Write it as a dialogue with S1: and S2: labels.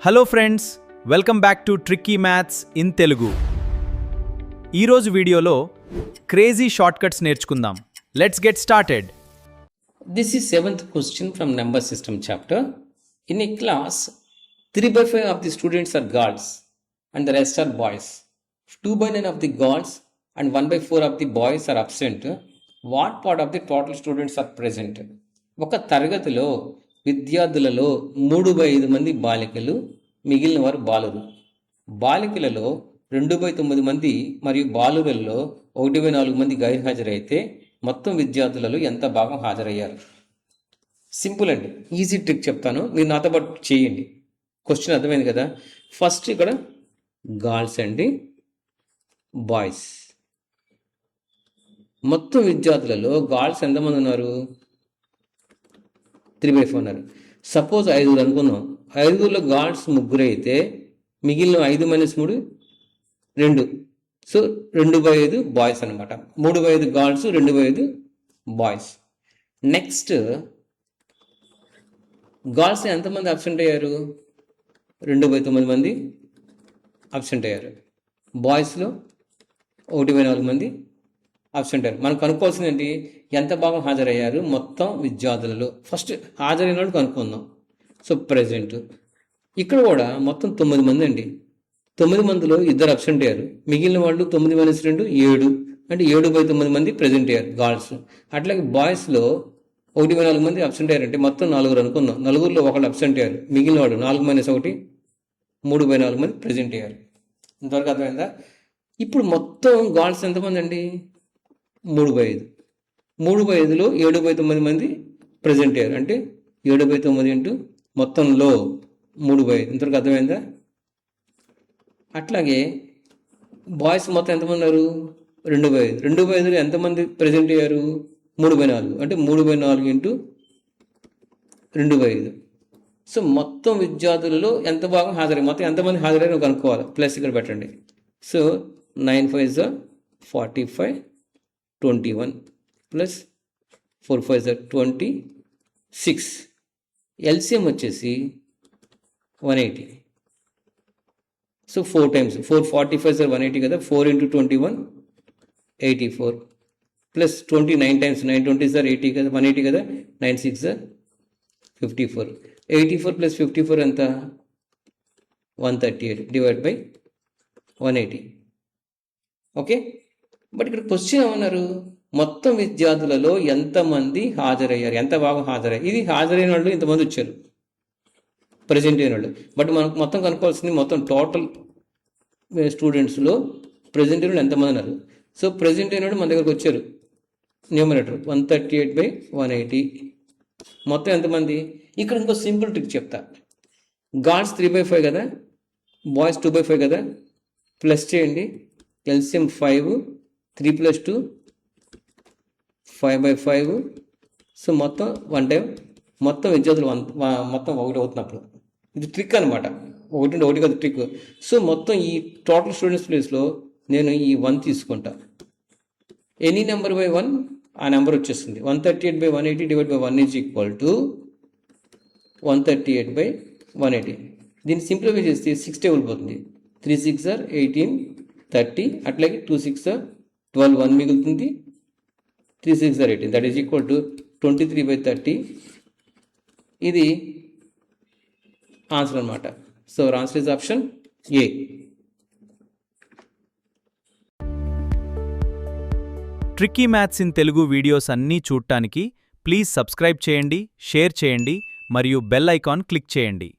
S1: Hello friends, welcome back to tricky maths in Telugu. ఈరోజు వీడియోలో crazy shortcuts నేర్చుకుందాం. Let's get started.
S2: This is 7th question from number system chapter. In a class, 3/5 of the students are girls and the rest are boys. 2/9 of the girls and 1/4 of the boys are absent. What part of the total students are present? ఒక తరగతిలో విద్యార్థులలో 3/5 మంది బాలికలు, మిగిలిన వారు బాలురు. బాలికలలో 2/9 మంది మరియు బాలురల్లో 1/4 మంది గైర్హాజరైతే మొత్తం విద్యార్థులలో ఎంత భాగం హాజరయ్యారు? సింపుల్ అండి, ఈజీ ట్రిక్ చెప్తాను, మీరు నాతో పాటు చేయండి. క్వశ్చన్ అర్థమైంది కదా. ఫస్ట్ ఇక్కడ గర్ల్స్ అండి, బాయ్స్. మొత్తం విద్యార్థులలో గర్ల్స్ ఎంతమంది ఉన్నారు? 3/4 ఉన్నారు. సపోజ్ 5 అనుకుందాం. 5లో గర్ల్స్ 3 అయితే మిగిలిన 5 - 3 2. సో 2/5 బాయ్స్ అనమాట. 3/5 గర్ల్స్, 2/5 బాయ్స్. నెక్స్ట్ గర్ల్స్ ఎంతమంది అబ్సెంట్ అయ్యారు? 2/9 మంది అబ్సెంట్ అయ్యారు. బాయ్స్లో 1/4 మంది అబ్సెంట్ అయ్యారు. మనం కనుక్కోవాల్సింది ఏంటి? ఎంత భాగం హాజరయ్యారు మొత్తం విద్యార్థులలో. ఫస్ట్ హాజరైన వాళ్ళు కనుక్కుందాం. సో ప్రెజెంట్ ఇక్కడ కూడా మొత్తం 9 మంది అండి. 9 మందిలో 2 అబ్సెంట్ అయ్యారు. మిగిలిన వాళ్ళు 9 - 2 7, అంటే 7/9 మంది ప్రెజెంట్ అయ్యారు గర్ల్స్. అట్లాగే బాయ్స్లో 1/4 మంది అబ్సెంట్ అయ్యారంటే మొత్తం 4 అనుకుందాం. 4లో 1 అబ్సెంట్ అయ్యారు. మిగిలిన వాడు 4 - 1 3/4 మంది ప్రెజెంట్ అయ్యారు. ఇంతవరకు అర్థమైందా? ఇప్పుడు మొత్తం గర్ల్స్ ఎంతమంది అండి? 3/5. 3/5లో 7/9 మంది ప్రెజెంట్ అయ్యారు. అంటే 7/9 ఇంటూ మొత్తంలో 3/5. ఇంతవరకు అర్థమైందా? అట్లాగే బాయ్స్ మొత్తం ఎంతమంది ఉన్నారు? 2/5. 2/5లో ఎంతమంది ప్రెజెంట్ అయ్యారు? 3/4. అంటే 3/4 ఇంటూ 2/5. సో మొత్తం విద్యార్థులలో ఎంత భాగం హాజరయ్యారు, మొత్తం ఎంతమంది హాజరయ్యారు కనుక్కోవాలి. ప్లస్ ఇక్కడ పెట్టండి. So 9 × 5 = 45, 21 plus 4 × 5 = 26. ఎల్సిఎం వచ్చేసి 180. సో 4 times 4 45 = 180 కదా. 4 × 21 84 ప్లస్ 29 times 9 20 = 80 కదా, 180 కదా. 9 × 6 = 54. 84 ప్లస్ 54 ఎంత? 138 డివైడ్ బై 180. ఓకే. బట్ ఇక్కడ క్వశ్చన్ ఏమన్నారు? మొత్తం విద్యార్థులలో ఎంతమంది హాజరయ్యారు, ఎంత భాగం హాజరయ్యారు. ఇది హాజరైన వాళ్ళు ఇంతమంది వచ్చారు, ప్రజెంట్ అయిన వాళ్ళు. బట్ మనకు మొత్తం కనుక్కోవాల్సింది మొత్తం టోటల్ స్టూడెంట్స్లో ప్రజెంట్ అయిన వాళ్ళు ఎంతమంది ఉన్నారు. సో ప్రజెంట్ అయిన వాళ్ళు మన దగ్గరకు వచ్చారు. న్యూమరేటర్ 138/180. మొత్తం ఎంతమంది? ఇక్కడ ఇంకో సింపుల్ ట్రిక్ చెప్తా. గర్ల్స్ 3/5 కదా, బాయ్స్ 2/5 కదా. ప్లస్ చేయండి. ఎల్సిఎం 5, 3 + 2 5/5. సో మొత్తం 1 టైం మొత్తం విద్యార్థులు మొత్తం 1 అవుతున్నప్పుడు ఇది ట్రిక్ అనమాట. 1 కాదు ట్రిక్. సో మొత్తం ఈ టోటల్ స్టూడెంట్స్ ప్లేస్లో నేను ఈ 1 తీసుకుంటా. ఎనీ నెంబర్ బై 1 ఆ నెంబర్ వచ్చేస్తుంది. 138/180 డివైడ్ బై 1 = 138/180. దీన్ని సింప్లిఫై చేస్తే 6 టేబుల్ పోతుంది. 3 × 6 = 18, 30. అట్లాగే 2 × 6 = 12, 1 మిగులుతుంది. 3 × 6 = 18, దట్ ఈజ్ ఈక్వల్ టు 23/30. ఇది ఆన్సర్ అనమాట. So answer is option A.
S1: Tricky maths in Telugu videos అన్నీ చూడటానికి ప్లీజ్ సబ్స్క్రైబ్ చేయండి, షేర్ చేయండి మరియు బెల్ ఐకాన్ క్లిక్ చేయండి.